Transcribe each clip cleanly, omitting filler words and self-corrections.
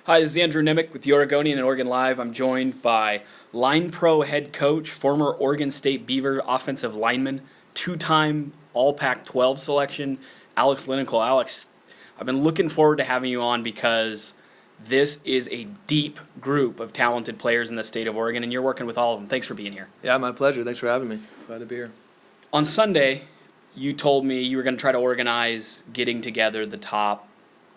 Hi, this is Andrew Nemec with the Oregonian and Oregon Live. I'm joined by Line Pro head coach, former Oregon State Beaver offensive lineman, two-time All-Pac-12 selection, Alex Linnenkohl. Alex, I've been looking forward to having you on because this is a deep group of talented players in the state of Oregon, and you're working with all of them. Thanks for being here. Yeah, my pleasure. Thanks for having me. Glad to be here. On Sunday, you told me you were going to try to organize getting together the top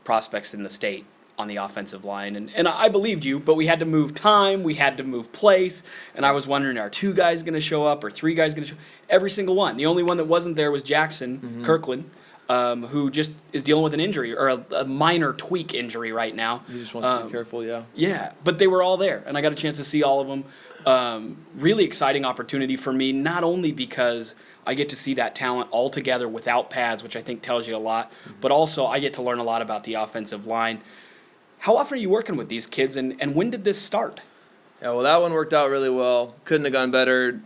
prospects in the state on the offensive line, and I believed you, but we had to move time, we had to move place, and I was wondering, are two guys going to show up or three guys going to show up? Every single one. The only one that wasn't there was Jackson Kirkland, who just is dealing with an injury, or a minor tweak injury right now. He just wants to be careful, yeah. Yeah, but they were all there, and I got a chance to see all of them. Really exciting opportunity for me, not only because I get to see that talent all together without pads, which I think tells you a lot, but also I get to learn a lot about the offensive line. How often are you working with these kids, and when did this start? Yeah, well, that one worked out really well. Couldn't have gone better,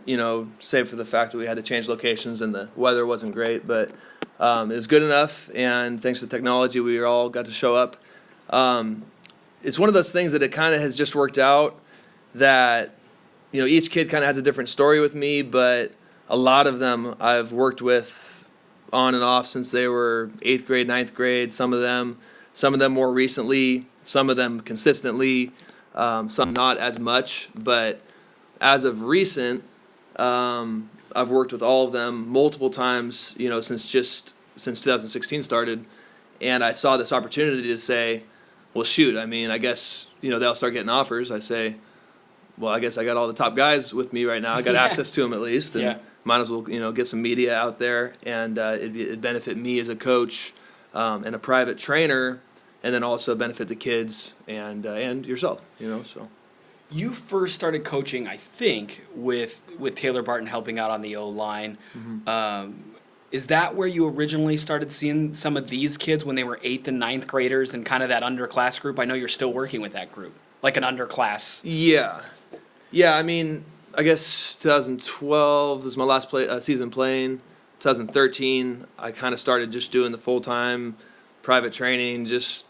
save for the fact that we had to change locations and the weather wasn't great, but it was good enough, and thanks to technology, we all got to show up. It's one of those things that it kind of has just worked out that, each kid kind of has a different story with me, but a lot of them I've worked with on and off since they were 8th grade, 9th grade, some of them more recently, some of them consistently, some not as much, but as of recent, I've worked with all of them multiple times, since 2016 started, and I saw this opportunity to say, well, shoot, I guess, they'll start getting offers. I say, well, I guess I got all the top guys with me right now. I got access to them at least, and might as well, get some media out there, and it'd benefit me as a coach and a private trainer, and then also benefit the kids and yourself, so. You first started coaching, I think, with Taylor Barton helping out on the O-line. Is that where you originally started seeing some of these kids when they were 8th and 9th graders and kind of that underclass group? I know you're still working with that group, like an underclass. Yeah, I guess 2012 was my last season playing. 2013, I kind of started just doing the full-time private training, just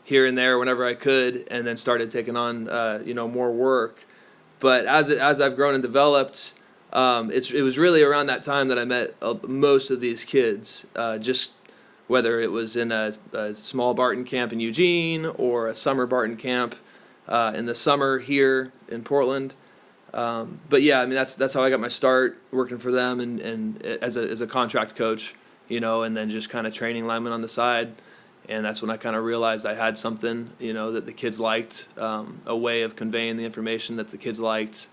here and there whenever I could, and then started taking on more work. But as I've grown and developed, it was really around that time that I met most of these kids. Just whether it was in a small Barton camp in Eugene or a summer Barton camp in the summer here in Portland. But yeah, that's how I got my start working for them and as a contract coach, and then just kind of training linemen on the side. And that's when I kind of realized I had something, that the kids liked, a way of conveying the information that the kids liked.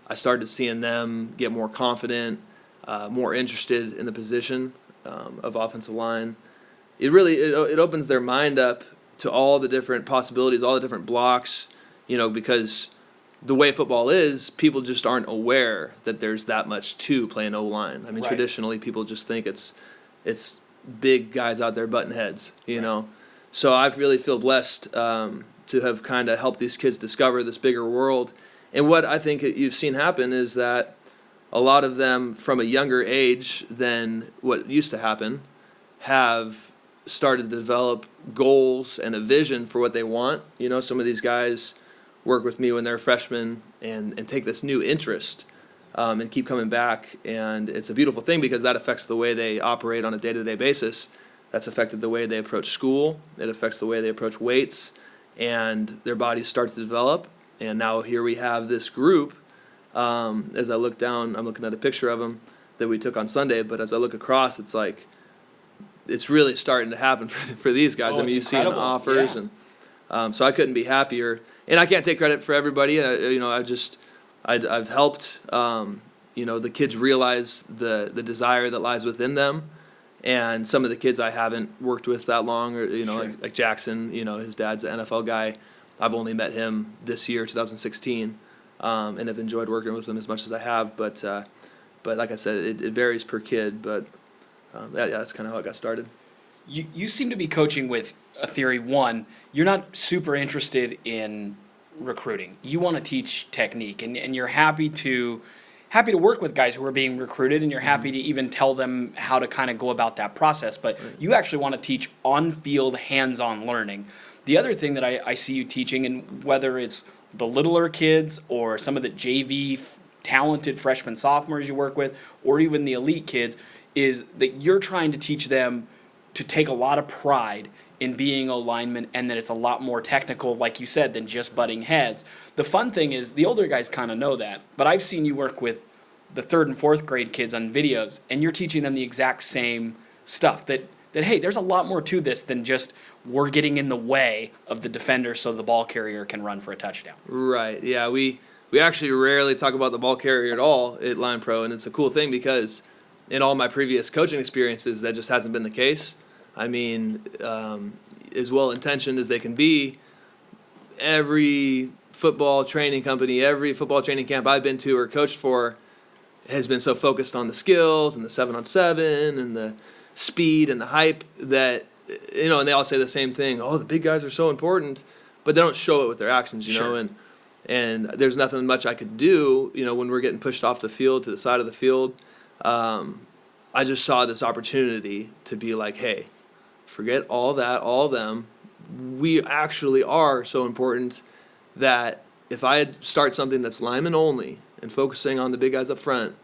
I started seeing them get more confident, more interested in the position of offensive line. It really it opens their mind up to all the different possibilities, all the different blocks, because the way football is, people just aren't aware that there's that much to playing O-line. Right. Traditionally, people just think it's big guys out there butting heads, know. So I really feel blessed to have kind of helped these kids discover this bigger world. And what I think you've seen happen is that a lot of them from a younger age than what used to happen have started to develop goals and a vision for what they want. Some of these guys work with me when they're freshmen and take this new interest and keep coming back. And it's a beautiful thing because that affects the way they operate on a day-to-day basis. That's affected the way they approach school. It affects the way they approach weights. And their bodies start to develop. And now here we have this group. As I look down, I'm looking at a picture of them that we took on Sunday. But as I look across, it's like it's really starting to happen for these guys. You've seen offers. Yeah. And so I couldn't be happier. And I can't take credit for everybody. I've helped, the kids realize the desire that lies within them. And some of the kids I haven't worked with that long, or, Sure. like Jackson, his dad's an NFL guy. I've only met him this year, 2016, and have enjoyed working with him as much as I have. But like I said, it varies per kid. But that's kind of how it got started. You seem to be coaching with a theory. One, you're not super interested in recruiting. You want to teach technique, and you're happy to happy to work with guys who are being recruited, and you're happy to even tell them how to kind of go about that process. But you actually want to teach on-field, hands-on learning. The other thing that I see you teaching, and whether it's the littler kids or some of the JV talented freshmen, sophomores you work with, or even the elite kids, is that you're trying to teach them to take a lot of pride in being a lineman, and that it's a lot more technical, like you said, than just butting heads. The fun thing is the older guys kind of know that, but I've seen you work with the 3rd and 4th grade kids on videos, and you're teaching them the exact same stuff, that hey, there's a lot more to this than just we're getting in the way of the defender so the ball carrier can run for a touchdown. Right, yeah, we actually rarely talk about the ball carrier at all at Line Pro, and it's a cool thing because in all my previous coaching experiences, that just hasn't been the case. I mean, as well-intentioned as they can be, every football training company, every football training camp I've been to or coached for has been so focused on the skills and the 7-on-7 and the speed and the hype that, and they all say the same thing. Oh, the big guys are so important, but they don't show it with their actions, you know, and there's nothing much I could do, when we're getting pushed off the field to the side of the field. I just saw this opportunity to be like, hey, forget all that, all them. We actually are so important that if I start something that's lineman only and focusing on the big guys up front,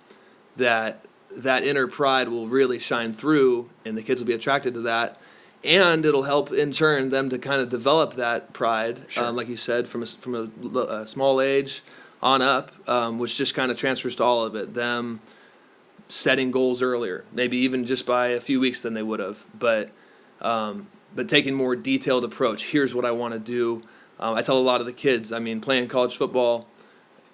that inner pride will really shine through, and the kids will be attracted to that, and it'll help in turn them to kind of develop that pride, like you said, from a small age on up, which just kind of transfers to all of it. Them setting goals earlier, maybe even just by a few weeks than they would have, but taking more detailed approach. Here's what I want to do. I tell a lot of the kids, playing college football,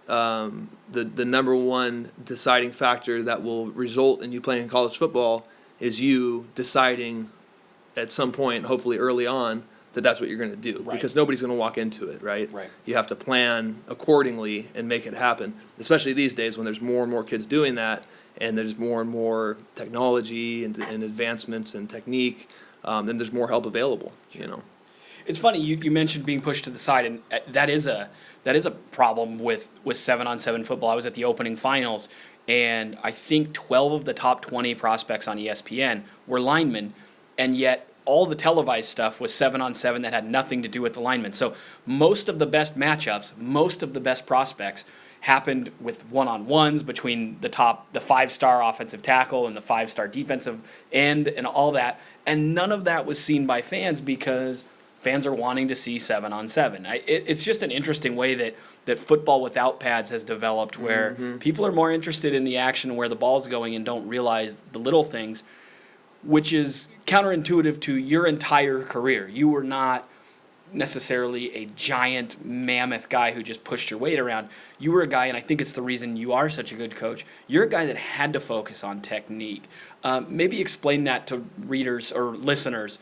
the number one deciding factor that will result in you playing college football is you deciding at some point, hopefully early on, that that's what you're going to do. Right. Because nobody's going to walk into it, right? You have to plan accordingly and make it happen, especially these days when there's more and more kids doing that, and there's more and more technology and advancements and technique, then there's more help available, It's funny, you mentioned being pushed to the side, and that is a problem with 7-on-7 football. I was at the opening finals, and I think 12 of the top 20 prospects on ESPN were linemen, and yet all the televised stuff was 7-on-7 that had nothing to do with the linemen. So most of the best matchups, most of the best prospects happened with one-on-ones between the 5-star offensive tackle and the 5-star defensive end and all that, and none of that was seen by fans because fans are wanting to see 7-on-7. It's just an interesting way that football without pads has developed, where people are more interested in the action where the ball's going and don't realize the little things, which is counterintuitive to your entire career. You were not necessarily a giant mammoth guy who just pushed your weight around. You were a guy, and I think it's the reason you are such a good coach, you're a guy that had to focus on technique. Maybe explain that to readers or listeners.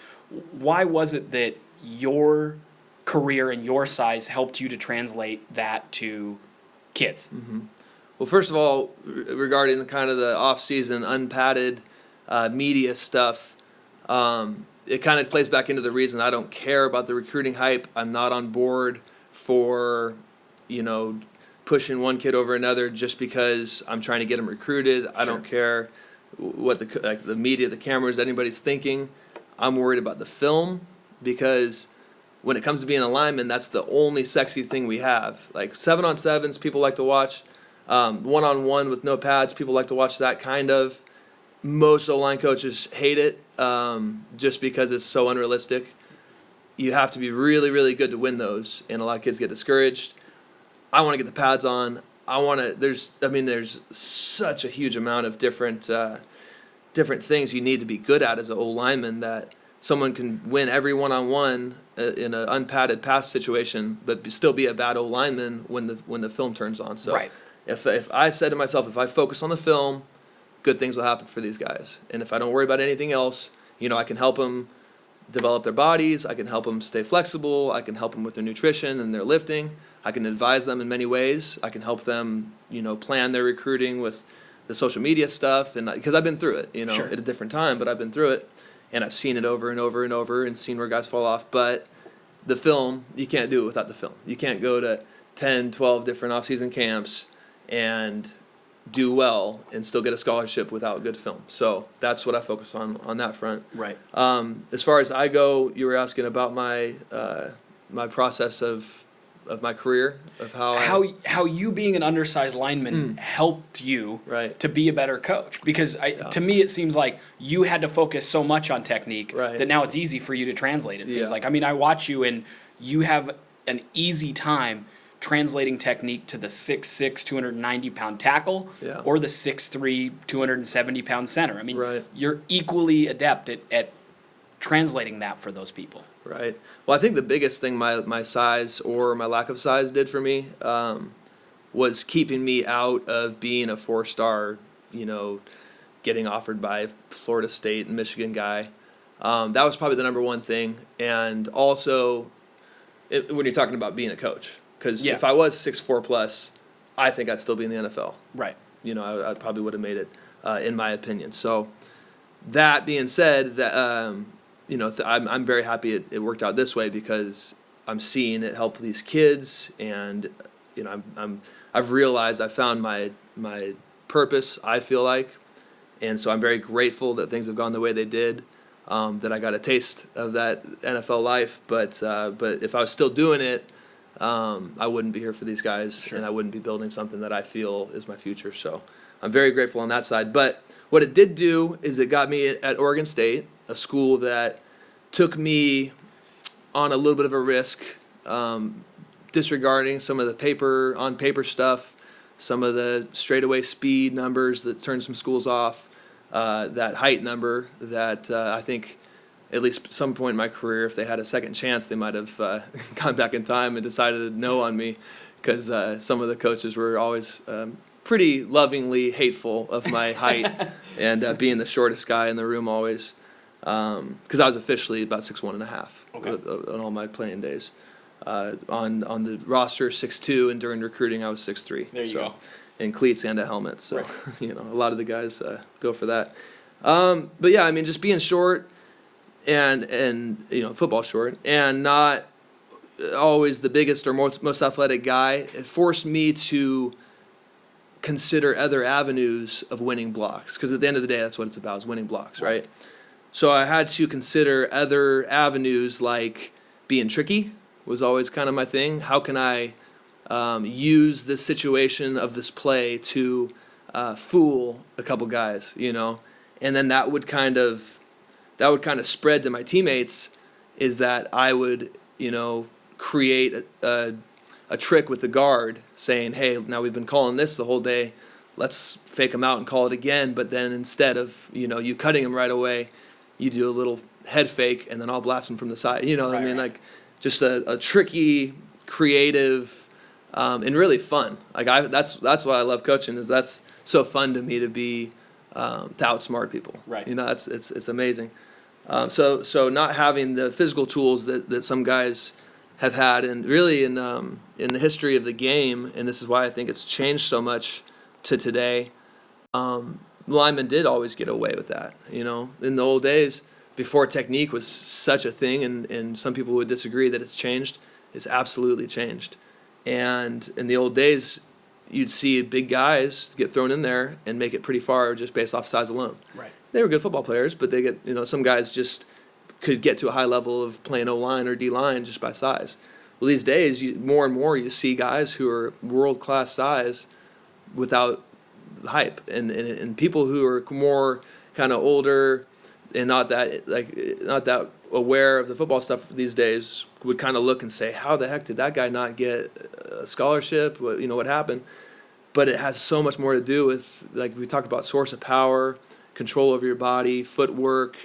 Why was it that your career and your size helped you to translate that to kids? Well, first of all, regarding the kind of the off-season unpadded media stuff, it kind of plays back into the reason I don't care about the recruiting hype. I'm not on board for, pushing one kid over another just because I'm trying to get him recruited. I don't care what the media, the cameras, anybody's thinking. I'm worried about the film, because when it comes to being a lineman, that's the only sexy thing we have. Like 7-on-7s, people like to watch. One-on-one with no pads, people like to watch that kind of. Most O-line coaches hate it just because it's so unrealistic. You have to be really, really good to win those, and a lot of kids get discouraged. I want to get the pads on. There's such a huge amount of different things you need to be good at as an O-lineman, that someone can win every one-on-one in an unpadded pass situation, but still be a bad O-lineman when the film turns on. So if I said to myself, if I focus on the film, good things will happen for these guys. And if I don't worry about anything else, I can help them develop their bodies. I can help them stay flexible. I can help them with their nutrition and their lifting. I can advise them in many ways. I can help them, plan their recruiting with the social media stuff. And because I've been through it, at a different time, but I've been through it. And I've seen it over and over and over and seen where guys fall off. But the film, you can't do it without the film. You can't go to 10, 12 different off-season camps and do well and still get a scholarship without good film. So that's what I focus on that front. Right. As far as I go, you were asking about my my process of my career, of how you being an undersized lineman helped you Right. to be a better coach, because to me it seems like you had to focus so much on technique Right. that now it's easy for you to translate. It seems Yeah. like, I mean, I watch you and you have an easy time translating technique to the 6'6", 290-pound tackle Yeah. or the 6'3", 270-pound center. I mean, Right. you're equally adept at translating that for those people. Right. Well, I think the biggest thing my size or my lack of size did for me was keeping me out of being a 4-star, getting offered by Florida State and Michigan guy. That was probably the number one thing. And also, when you're talking about being a coach, because if I was 6'4 plus, I think I'd still be in the NFL. Right. I probably would have made it, in my opinion. So that being said, that I'm very happy it worked out this way, because I'm seeing it help these kids, and I've realized I found my purpose, I feel like, and so I'm very grateful that things have gone the way they did, that I got a taste of that NFL life. But if I was still doing it, I wouldn't be here for these guys, Sure. and I wouldn't be building something that I feel is my future. So I'm very grateful on that side. But what it did do is it got me at Oregon State, a school that took me on a little bit of a risk, disregarding some of the paper stuff, some of the straightaway speed numbers that turn some schools off, that height number that I think at least some point in my career, if they had a second chance, they might have gone back in time and decided no on me, because some of the coaches were always pretty lovingly hateful of my height and being the shortest guy in the room always, because I was officially about 6'1.5" on all my playing days. On the roster, 6'2", and during recruiting I was 6'3". There you go. In cleats and a helmet. So Right. a lot of the guys go for that. But yeah, I mean, just being short and football short and not always the biggest or most athletic guy, it forced me to consider other avenues of winning blocks, because at the end of the day, that's what it's about, is winning blocks, right? So I had to consider other avenues, like being tricky was always kind of my thing. How can I use this situation of this play to fool a couple guys, and then that would kind of spread to my teammates, is that I would, create a trick with the guard, saying, hey, now we've been calling this the whole day, let's fake him out and call it again. But then instead of, you cutting him right away, you do a little head fake, and then I'll blast him from the side. What I mean? Like, just a tricky, creative, and really fun. Like, that's why I love coaching, is that's so fun to me, to be to outsmart people. Right. It's amazing. So not having the physical tools that some guys have had, and really in the history of the game, and this is why I think it's changed so much to today. Linemen did always get away with that. In the old days, before technique was such a thing, and some people would disagree that it's changed. It's absolutely changed. And in the old days, you'd see big guys get thrown in there and make it pretty far just based off size alone. Right. They were good football players, but they get, some guys just could get to a high level of playing O-line or D-line just by size. Well, these days, more and more you see guys who are world-class size without hype, and people who are more kind of older and not that aware of the football stuff these days would kind of look and say, how the heck did that guy not get a scholarship? What happened? But it has so much more to do with, like we talked about, source of power, control over your body, footwork,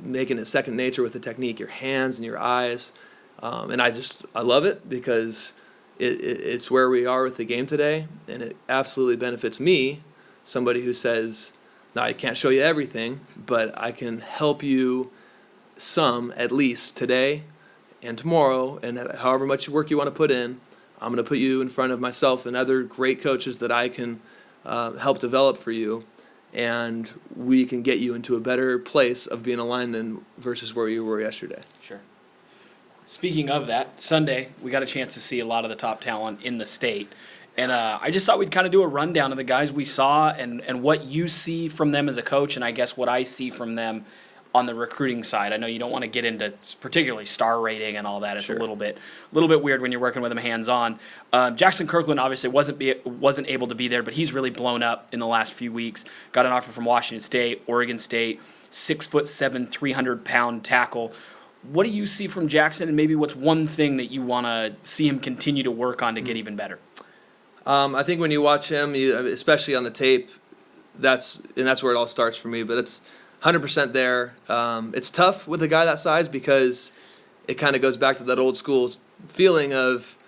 making it second nature with the technique, your hands and your eyes. And I love it, because it's where we are with the game today, and it absolutely benefits me, somebody who says, now, I can't show you everything, but I can help you some, at least today and tomorrow, and however much work you want to put in, I'm going to put you in front of myself and other great coaches that I can help develop for you, and we can get you into a better place of being a lineman versus where you were yesterday. Sure. Speaking of that, Sunday, we got a chance to see a lot of the top talent in the state. And I just thought we'd kind of do a rundown of the guys we saw and what you see from them as a coach, and I guess what I see from them on the recruiting side. I know you don't want to get into particularly star rating and all that. It's Sure. a little bit weird when you're working with them hands-on. Jackson Kirkland obviously wasn't able to be there, but he's really blown up in the last few weeks. Got an offer from Washington State, Oregon State, 6'7", 300-pound tackle. What do you see from Jackson, and maybe what's one thing that you want to see him continue to work on to get even better? I think when you watch him, especially on the tape, that's where it all starts for me. But it's 100% there. It's tough with a guy that size because it kind of goes back to that old school feeling of,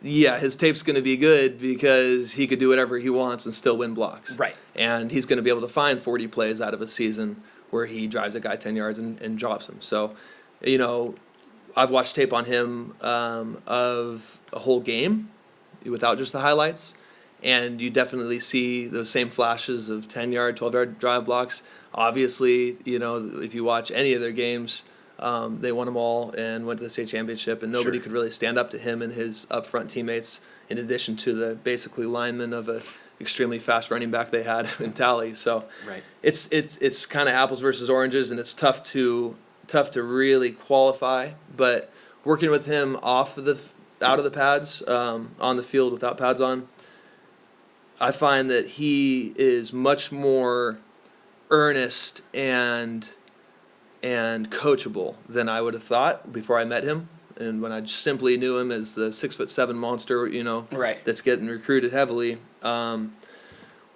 yeah, his tape's going to be good because he could do whatever he wants and still win blocks. Right. And he's going to be able to find 40 plays out of a season where he drives a guy 10 yards and drops him. So, I've watched tape on him of a whole game without just the highlights, and you definitely see those same flashes of 10-yard, 12-yard drive blocks. Obviously, if you watch any of their games, they won them all and went to the state championship, and nobody could really stand up to him and his up-front teammates, in addition to the basically linemen of a extremely fast running back they had in Tally. So Right. it's kind of apples versus oranges, and it's tough to really qualify. But working with him out of the pads, on the field without pads on, I find that he is much more earnest and coachable than I would have thought before I met him, and when I just simply knew him as the 6'7" monster, Right. that's getting recruited heavily.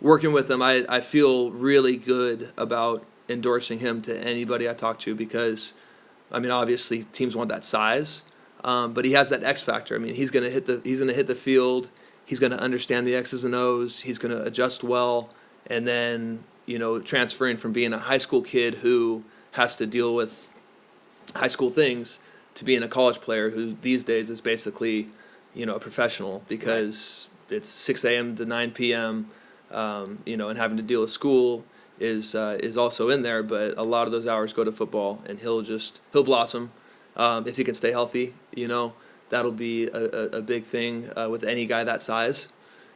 Working with him, I feel really good about endorsing him to anybody I talk to because, obviously teams want that size, but he has that X factor. He's gonna hit the field. He's gonna understand the X's and O's. He's gonna adjust well, and then transferring from being a high school kid who has to deal with high school things to being a college player who these days is basically, a professional because it's 6 a.m. to 9 p.m. And having to deal with school is also in there, but a lot of those hours go to football, and he'll blossom if he can stay healthy. That'll be a big thing with any guy that size.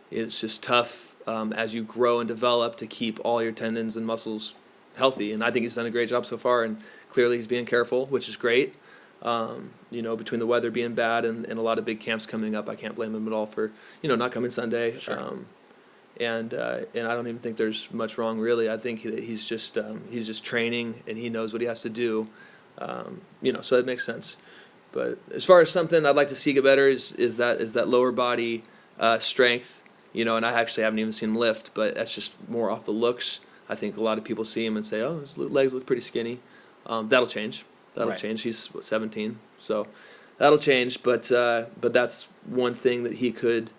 It's just tough as you grow and develop to keep all your tendons and muscles healthy, and I think he's done a great job so far, and clearly he's being careful, which is great. Between the weather being bad and a lot of big camps coming up, I can't blame him at all for not coming Sunday. Sure. And I don't even think there's much wrong really. I think that he's just training, and he knows what he has to do. So it makes sense. But as far as something I'd like to see get better is that lower body strength. And I actually haven't even seen him lift, but that's just more off the looks. I think a lot of people see him and say, "Oh, his legs look pretty skinny." That'll change. Right. Change. He's 17, so that'll change. But that's one thing that he could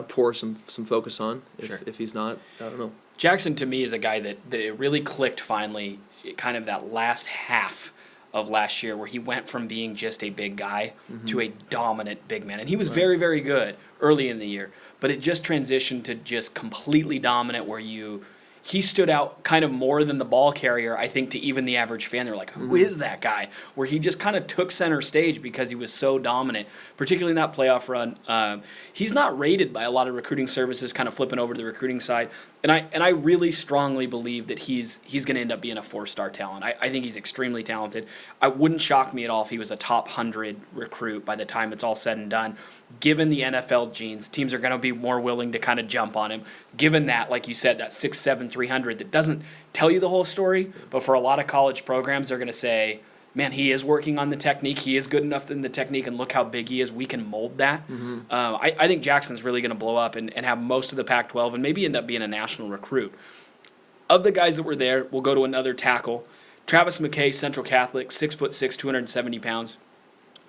pour some focus on if he's not. I don't know. Jackson, to me, is a guy that it really clicked finally, kind of that last half of last year where he went from being just a big guy to a dominant big man. And he was very, very good early in the year, but it just transitioned to just completely dominant where he stood out kind of more than the ball carrier, I think, to even the average fan. They're like, who is that guy? Where he just kind of took center stage because he was so dominant, particularly in that playoff run. He's not rated by a lot of recruiting services, kind of flipping over to the recruiting side. And I really strongly believe that he's going to end up being a 4-star talent. I think he's extremely talented. I wouldn't shock me at all if he was a top 100 recruit by the time it's all said and done. Given the NFL genes, teams are going to be more willing to kind of jump on him. Given that, like you said, that 6'7", 300, that doesn't tell you the whole story, but for a lot of college programs, they're going to say, man, he is working on the technique. He is good enough in the technique, and look how big he is. We can mold that. I think Jackson's really going to blow up and have most of the Pac-12 and maybe end up being a national recruit. Of the guys that were there, we'll go to another tackle. Travis McKay, Central Catholic, 6'6", 270 pounds.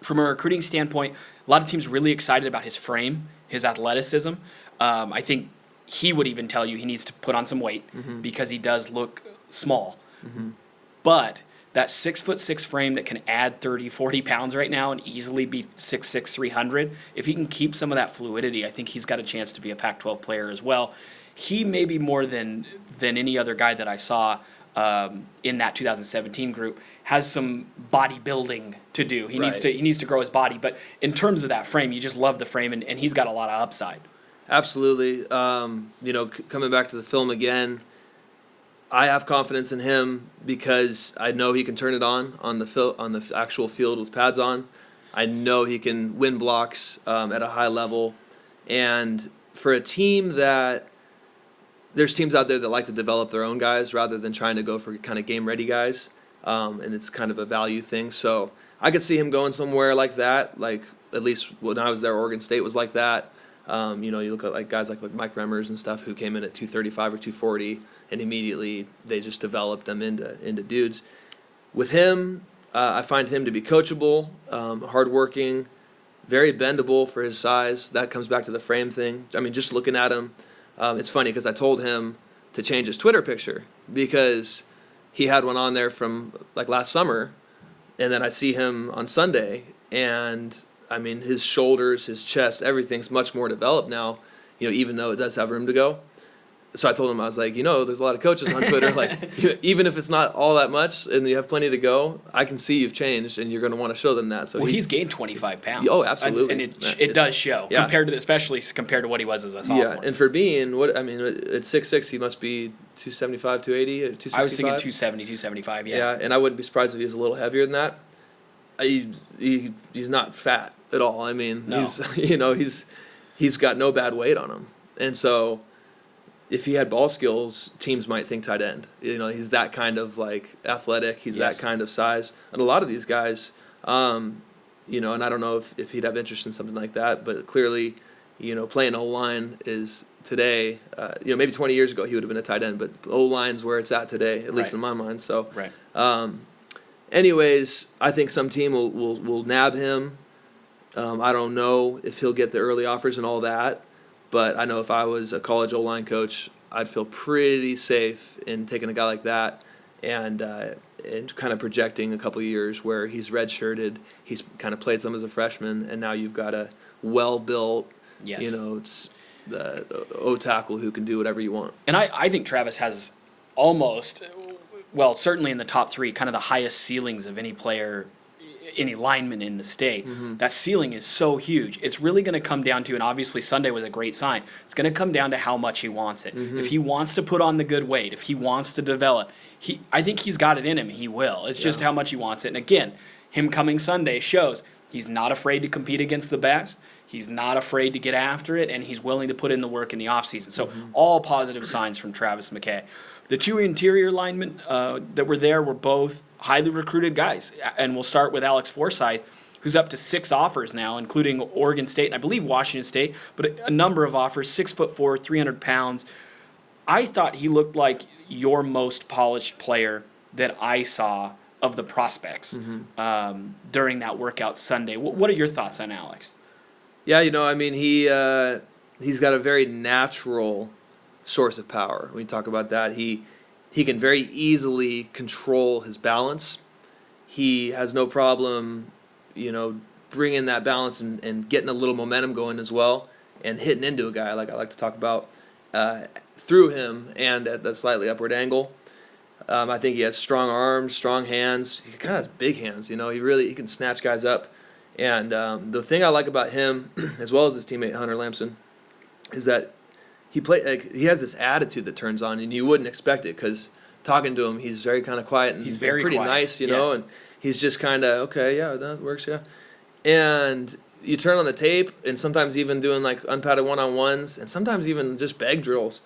From a recruiting standpoint, a lot of teams really excited about his frame, his athleticism. I think he would even tell you he needs to put on some weight because he does look small. But that 6'6" frame that can add 30, 40 pounds right now and easily be 6'6", 300, if he can keep some of that fluidity, I think he's got a chance to be a Pac-12 player as well. He may be more than any other guy that I saw in that 2017 group has some bodybuilding to do. He needs to grow his body, but in terms of that frame, you just love the frame, and he's got a lot of upside. Absolutely. Coming back to the film again, I have confidence in him because I know he can turn it on the actual field with pads on. I know he can win blocks at a high level, and for a team there's teams out there that like to develop their own guys rather than trying to go for kind of game ready guys, and it's kind of a value thing. So I could see him going somewhere like that. Like at least when I was there, Oregon State was like that. You look at like guys like Mike Remmers and stuff who came in at 235 or 240, and immediately they just developed them into dudes. With him, I find him to be coachable, hardworking, very bendable for his size. That comes back to the frame thing. I mean, just looking at him, it's funny because I told him to change his Twitter picture because he had one on there from like last summer, and then I see him on Sunday, and I mean, his shoulders, his chest, everything's much more developed now, even though it does have room to go. So I told him, I was like, there's a lot of coaches on Twitter, like, even if it's not all that much and you have plenty to go, I can see you've changed and you're going to want to show them that. So he's gained 25 pounds. Oh, absolutely. And it does show, yeah. especially compared to what he was as a sophomore. Yeah, and for being, at 6'6", he must be 275, 280, 265? I was thinking 270, 275, yeah. Yeah, and I wouldn't be surprised if he was a little heavier than that. He's not fat at all. I mean, no. he's got no bad weight on him. And so if he had ball skills, teams might think tight end. He's that kind of like athletic. He's yes. that kind of size. And a lot of these guys, and I don't know if he'd have interest in something like that, but clearly, playing O-line is today, maybe 20 years ago he would have been a tight end, but O-line's where it's at today, at least in my mind. So, right. Anyways, I think some team will nab him. I don't know if he'll get the early offers and all that, but I know if I was a college O-line coach, I'd feel pretty safe in taking a guy like that and kind of projecting a couple of years where he's redshirted, he's kind of played some as a freshman, and now you've got a well-built, yes. It's the O-tackle who can do whatever you want. And I think Travis has almost, well, certainly in the top three, kind of the highest ceilings of any player, any lineman in the state. Mm-hmm. That ceiling is so huge. It's really going to come down to, and obviously Sunday was a great sign, it's going to come down to how much he wants it. Mm-hmm. If he wants to put on the good weight, if he wants to develop, I think he's got it in him. He will. It's just how much he wants it. And again, him coming Sunday shows he's not afraid to compete against the best. He's not afraid to get after it, and he's willing to put in the work in the offseason. So all positive signs from Travis McKay. The two interior linemen that were there were both highly recruited guys. And we'll start with Alex Forsyth, who's up to 6 offers now, including Oregon State and I believe Washington State, but a number of offers, 6'4", 300 pounds. I thought he looked like your most polished player that I saw of the prospects during that workout Sunday. What are your thoughts on Alex? Yeah, he's got a very natural source of power. When you talk about that, he can very easily control his balance. He has no problem, bringing that balance and getting a little momentum going as well and hitting into a guy like I like to talk about through him and at that slightly upward angle. I think he has strong arms, strong hands. He kind of has big hands. He can snatch guys up. And the thing I like about him, as well as his teammate Hunter Lamson, is that he has this attitude that turns on, and you wouldn't expect it because talking to him, he's very kind of quiet and he's very pretty quiet. nice, Yes. and he's just kind of okay, yeah, that works, yeah. And you turn on the tape, and sometimes even doing like unpadded one-on-ones, and sometimes even just bag drills,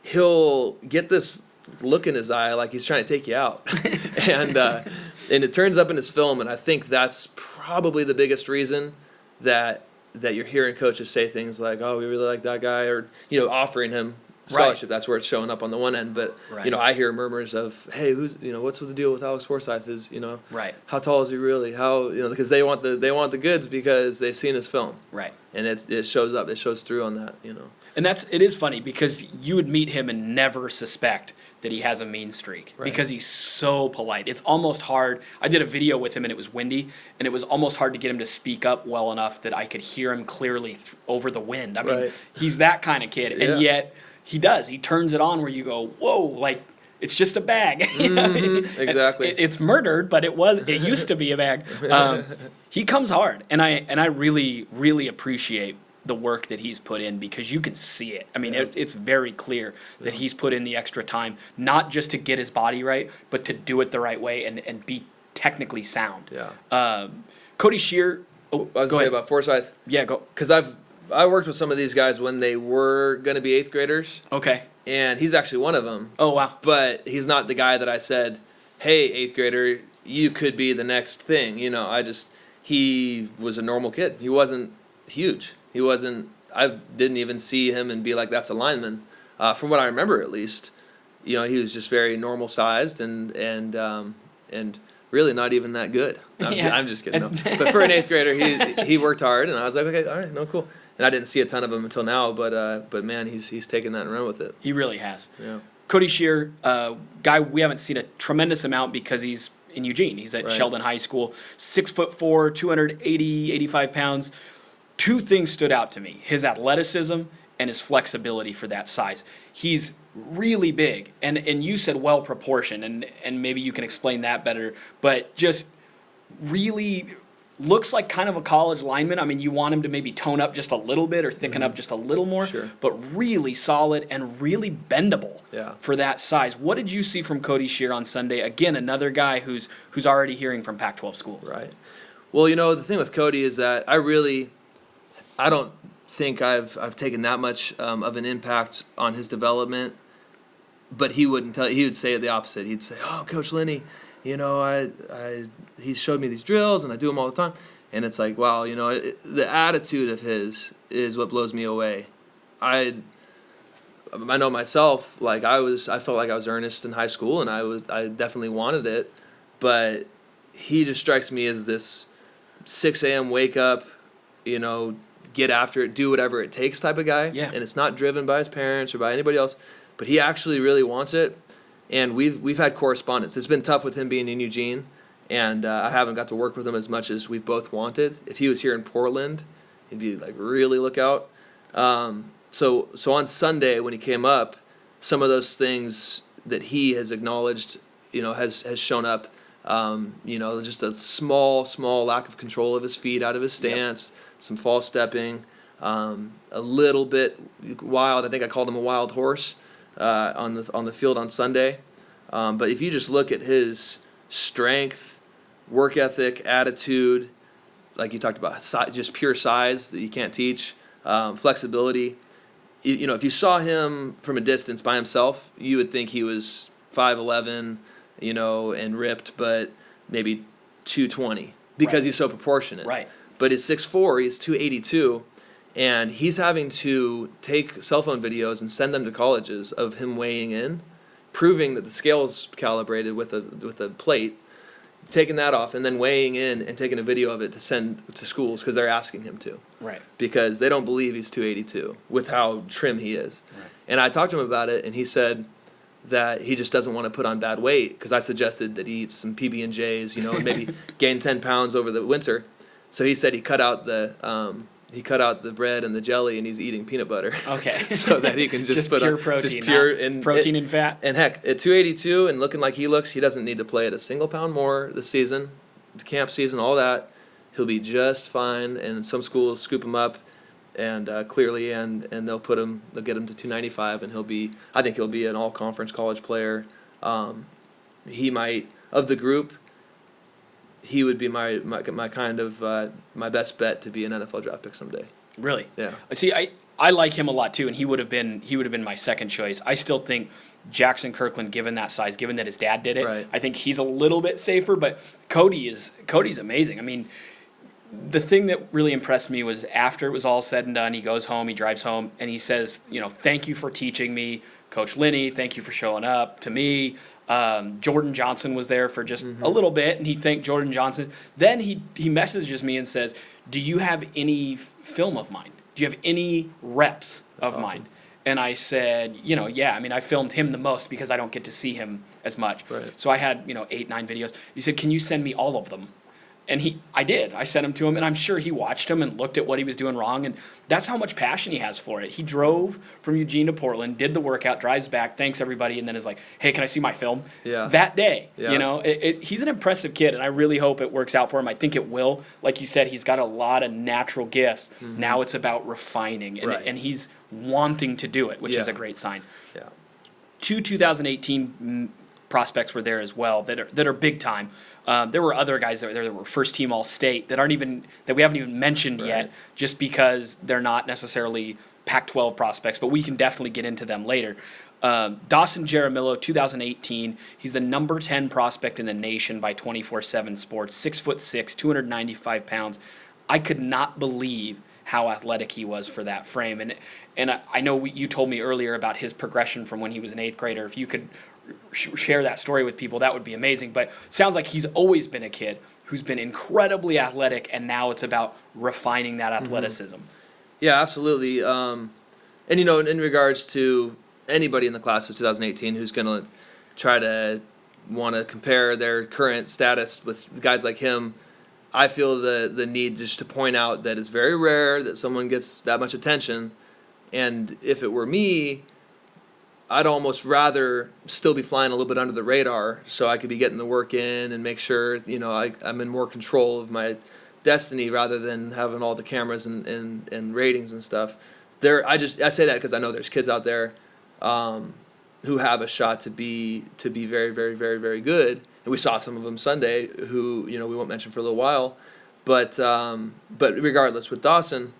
he'll get this look in his eye like he's trying to take you out, and it turns up in his film, and I think that's probably the biggest reason that you're hearing coaches say things like, "Oh, we really like that guy," or offering him scholarship. Right. That's where it's showing up on the one end. But right. I hear murmurs of, "Hey, what's with the deal with Alex Forsyth? Is right? How tall is he really? How because they want the goods because they've seen his film, right? And it shows up. It shows through on that, And it is funny because you would meet him and never suspect that he has a mean streak because he's so polite. It's almost hard. I did a video with him and it was windy, and it was almost hard to get him to speak up well enough that I could hear him clearly over the wind. I mean, he's that kind of kid, and yet he does. He turns it on where you go, whoa, like it's just a bag. Mm-hmm. Exactly. It's murdered, but it used to be a bag. He comes hard, and I really, really appreciate the work that he's put in, because you can see it. I mean, it's very clear that he's put in the extra time, not just to get his body right, but to do it the right way and be technically sound. Yeah. Cody Shear. I was going to say about Forsyth. Yeah, go. Because I worked with some of these guys when they were going to be 8th graders. Okay. And he's actually one of them. Oh, wow. But he's not the guy that I said, hey, 8th grader, you could be the next thing. He was a normal kid. He wasn't huge. I didn't even see him and be like, that's a lineman. From what I remember, at least, he was just very normal sized and really not even that good. I'm just kidding. No. But for an 8th grader, he worked hard, and I was like, okay, all right, no, cool. And I didn't see a ton of him until now, but man, he's taken that and run with it. He really has. Yeah. Cody Shear, guy we haven't seen a tremendous amount because he's in Eugene. He's at Sheldon High School. 6'4", 85 pounds. 2 things stood out to me: his athleticism and his flexibility for that size. He's really big, and you said well proportioned, and maybe you can explain that better, but just really looks like kind of a college lineman. I mean, you want him to maybe tone up just a little bit or thicken up just a little more, but really solid and really bendable for that size. What did you see from Cody Shear on Sunday? Again, another guy who's already hearing from Pac-12 schools. Right. Well, the thing with Cody is that I don't think I've taken that much of an impact on his development, but he would say the opposite. He'd say, "Oh, Coach Linney, he showed me these drills and I do them all the time." And it's like, wow, the attitude of his is what blows me away. I know myself, like I felt like I was earnest in high school, and I definitely wanted it, but he just strikes me as this 6 a.m. wake up, get after it, do whatever it takes type of guy. Yeah. And it's not driven by his parents or by anybody else, but he actually really wants it. And we've had correspondence. It's been tough with him being in Eugene, and I haven't got to work with him as much as we both wanted. If he was here in Portland, he'd be like, really look out. So on Sunday when he came up, some of those things that he has acknowledged, has shown up. Just a small lack of control of his feet out of his stance, some false stepping, a little bit wild. I think I called him a wild horse on the field on Sunday. But if you just look at his strength, work ethic, attitude, like you talked about, just pure size that you can't teach, flexibility. If you saw him from a distance by himself, you would think he was 5'11", and ripped, but maybe 220 because he's so proportionate. Right. But he's 6'4", he's 282, and he's having to take cell phone videos and send them to colleges of him weighing in, proving that the scale's calibrated with a plate, taking that off, and then weighing in and taking a video of it to send to schools because they're asking him to. Right. Because they don't believe he's 282 with how trim he is. Right. And I talked to him about it, and he said that he just doesn't want to put on bad weight because I suggested that he eats some PB&Js, and maybe gain 10 pounds over the winter. So he said he cut out the bread and the jelly, and he's eating peanut butter. Okay. So that he can just put pure on protein, just pure and protein and fat. And heck, at 282 and looking like he looks, he doesn't need to play at a single pound more this season, the camp season, all that. He'll be just fine. And some schools scoop him up, and clearly, and they'll get him to 295, and I think he'll be an all-conference college player. He might, of the group, he would be my kind of my best bet to be an NFL draft pick someday. Really? Yeah. See, I like him a lot too, and he would have been my second choice. I still think Jackson Kirkland, given that size, given that his dad did it, right. I think he's a little bit safer. But Cody's amazing. I mean, the thing that really impressed me was after it was all said and done, he goes home, he drives home, and he says, thank you for teaching me, Coach Linney. Thank you for showing up to me. Jordan Johnson was there for just a little bit, and he thanked Jordan Johnson. Then he messages me and says, do you have any film of mine? Do you have any reps of mine? And I said, yeah. I mean, I filmed him the most because I don't get to see him as much. Right. So I had, 8, 9 videos. He said, can you send me all of them? And I sent him to him, and I'm sure he watched him and looked at what he was doing wrong, and that's how much passion he has for it. He drove from Eugene to Portland, did the workout, drives back, thanks everybody, and then is like, hey, can I see my film? Yeah. That day, Yeah. you know, he's an impressive kid, and I really hope it works out for him. I think it will. Like you said, he's got a lot of natural gifts. Mm-hmm. Now it's about refining, and he's wanting to do it, which is a great sign. Yeah. 2018 prospects were there as well that are big time. There were other guys that were first team All-State that we haven't even mentioned yet, just because they're not necessarily Pac-12 prospects, but we can definitely get into them later. Dawson Jaramillo, 2018. He's the number 10 prospect in the nation by 24/7 Sports. 6'6", 295 pounds. I could not believe how athletic he was for that frame, and I know you told me earlier about his progression from when he was an 8th grader. If you could share that story with people, that would be amazing. But it sounds like he's always been a kid who's been incredibly athletic, and now it's about refining that athleticism. Yeah, absolutely. And in regards to anybody in the class of 2018 who's going to try to want to compare their current status with guys like him, I feel the need just to point out that it's very rare that someone gets that much attention. And if it were me, I'd almost rather still be flying a little bit under the radar so I could be getting the work in and make sure, I'm in more control of my destiny rather than having all the cameras and ratings and stuff. I say that because I know there's kids out there who have a shot to be very, very, very, very good. And we saw some of them Sunday who, we won't mention for a little while. But regardless, with Dawson,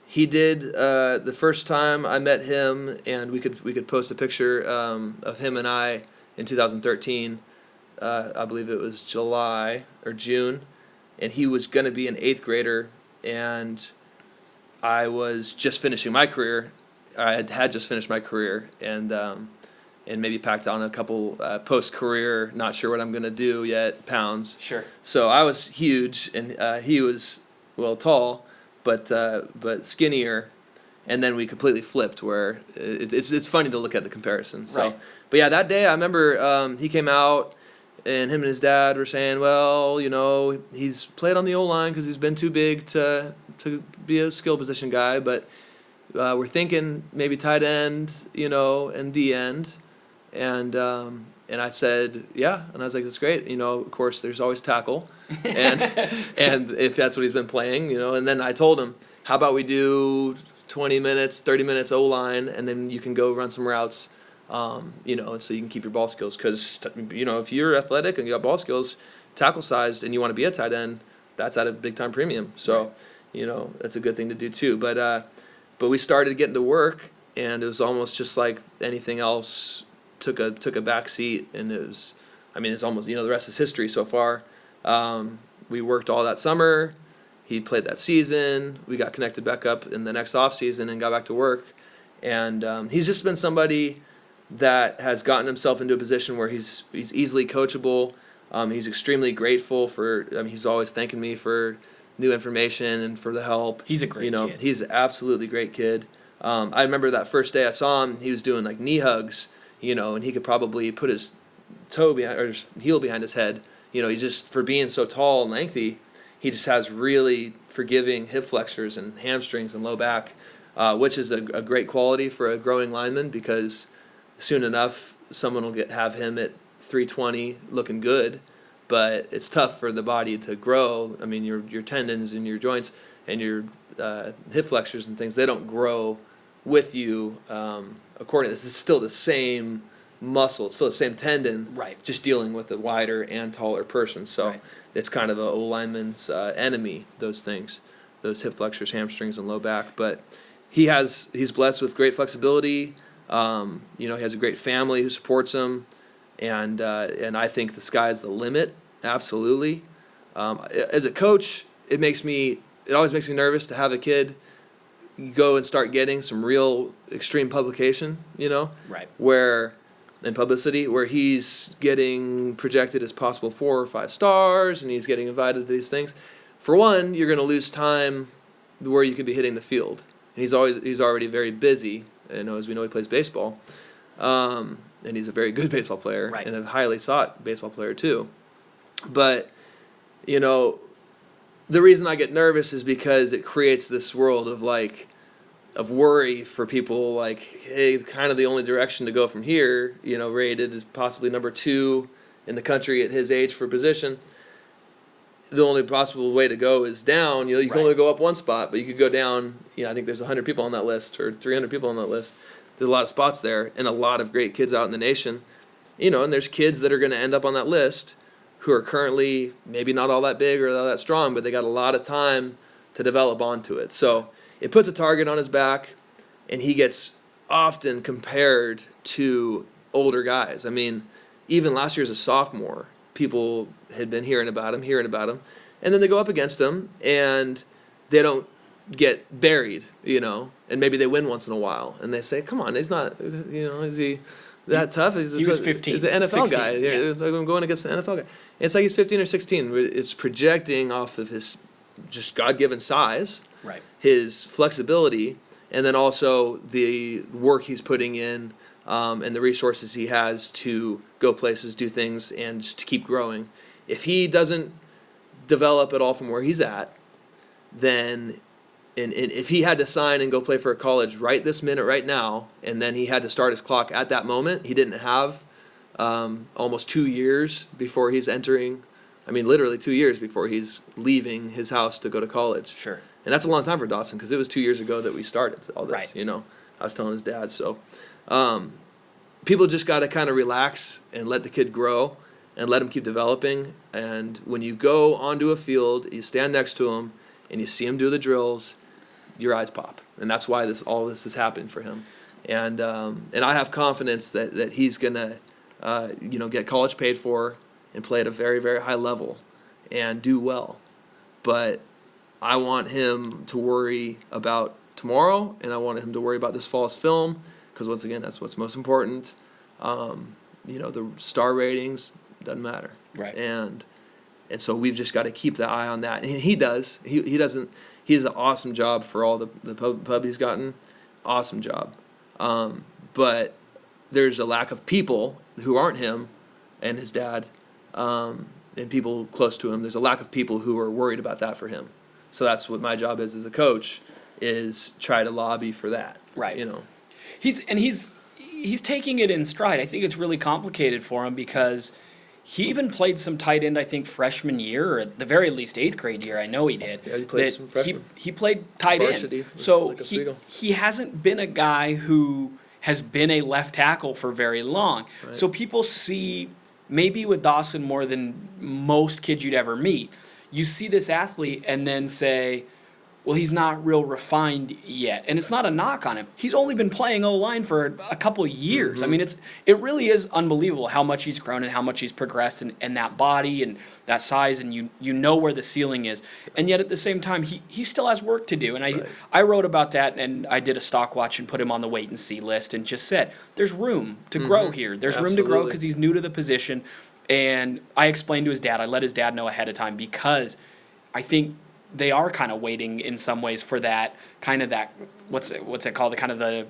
he did the first time I met him, and we could post a picture of him and I in 2013. I believe it was July or June, and he was going to be an 8th grader, and I was just finishing my career. I had just finished my career, and maybe packed on a couple post-career, not sure what I'm going to do yet, pounds. Sure. So I was huge, and he was, tall, but skinnier, and then we completely flipped. Where it's funny to look at the comparison. So, right. But yeah, that day I remember he came out, and him and his dad were saying, well, he's played on the O-line because he's been too big to be a skill position guy, but we're thinking maybe tight end, and D end, and I said, yeah, and I was like, that's great. Of course, there's always tackle, and if that's what he's been playing, and then I told him, how about we do 20 minutes, 30 minutes O-line, and then you can go run some routes, and so you can keep your ball skills, because, if you're athletic and you got ball skills, tackle sized, and you want to be a tight end, that's at a big time premium. So, right. That's a good thing to do too. But we started getting to work, and it was almost just like anything else took a back seat, and it's almost, the rest is history so far. We worked all that summer. He played that season. We got connected back up in the next off season and got back to work. And he's just been somebody that has gotten himself into a position where he's easily coachable. He's extremely grateful for. He's always thanking me for new information and for the help. He's a great kid. He's an absolutely great kid. I remember that first day I saw him, he was doing like knee hugs, and he could probably put his toe behind or his heel behind his head. He just, for being so tall and lengthy, he just has really forgiving hip flexors and hamstrings and low back, which is a great quality for a growing lineman, because soon enough someone will have him at 320 looking good, but it's tough for the body to grow. Your tendons and your joints and your hip flexors and things, they don't grow with you accordingly. This is still the same muscle, it's still the same tendon, right? Just dealing with a wider and taller person. So right. It's kind of a O-lineman's enemy, those things, those hip flexors, hamstrings, and low back. But he's blessed with great flexibility. He has a great family who supports him, and I think the sky's the limit. Absolutely. As a coach, it always makes me nervous to have a kid go and start getting some real extreme publication, right? And publicity, where he's getting projected as possible 4 or 5 stars, and he's getting invited to these things. For one, you're going to lose time where you could be hitting the field, and he's already very busy. As we know, he plays baseball, and he's a very good baseball player, right. And a highly sought baseball player too. But you know, the reason I get nervous is because it creates this world of of worry for people, like, hey, kind of the only direction to go from here, rated as possibly number 2 in the country at his age for position. The only possible way to go is down. You can only go up one spot, but you could go down. I think there's 100 people on that list or 300 people on that list. There's a lot of spots there and a lot of great kids out in the nation. And there's kids that are going to end up on that list who are currently maybe not all that big or all that strong, but they got a lot of time to develop onto it. So it puts a target on his back, and he gets often compared to older guys. I mean, even last year as a sophomore, people had been hearing about him, and then they go up against him, and they don't get buried, and maybe they win once in a while, and they say, come on, he's not, is he that tough? He was 15. He's an NFL 16, guy. yeah. I'm going against an NFL guy. It's like he's 15 or 16. It's projecting off of his just God-given size, right, his flexibility, and then also the work he's putting in, and the resources he has to go places, do things, and just to keep growing. If he doesn't develop at all from where he's at, then and if he had to sign and go play for a college right this minute, right now, and then he had to start his clock at that moment, he didn't have almost 2 years before he's entering. I mean, literally 2 years before he's leaving his house to go to college. Sure. And that's a long time for Dawson because it was 2 years ago that we started all this. Right. I was telling his dad. So people just got to kind of relax and let the kid grow and let him keep developing. And when you go onto a field, you stand next to him and you see him do the drills, your eyes pop. And that's why all this is happening for him. And I have confidence that he's going to get college paid for and play at a very, very high level and do well. But I want him to worry about tomorrow, and I want him to worry about this fall's film, because once again, that's what's most important. The star ratings doesn't matter, right? And so we've just got to keep the eye on that, and he does. He doesn't. He does an awesome job for all the pub he's gotten, awesome job. But there's a lack of people who aren't him and his dad, and people close to him. There's a lack of people who are worried about that for him. So that's what my job is as a coach, is try to lobby for that. Right. He's taking it in stride. I think it's really complicated for him because he even played some tight end, I think, freshman year, or at the very least 8th grade year. I know he did. Yeah, he played some freshman. He played tight end. So he hasn't been a guy who has been a left tackle for very long. Right. So people see, maybe with Dawson more than most kids you'd ever meet, you see this athlete and then say, well, he's not real refined yet. And it's not a knock on him. He's only been playing O-line for a couple of years. Mm-hmm. I mean, it really is unbelievable how much he's grown and how much he's progressed, and that body and that size, and you know where the ceiling is. And yet at the same time, he still has work to do. And I wrote about that, and I did a stock watch and put him on the wait and see list and just said, there's room to grow here. There's room to grow because he's new to the position. And I explained to his dad, I let his dad know ahead of time, because I think they are kind of waiting in some ways for that kind of that, what's it called, the kind of the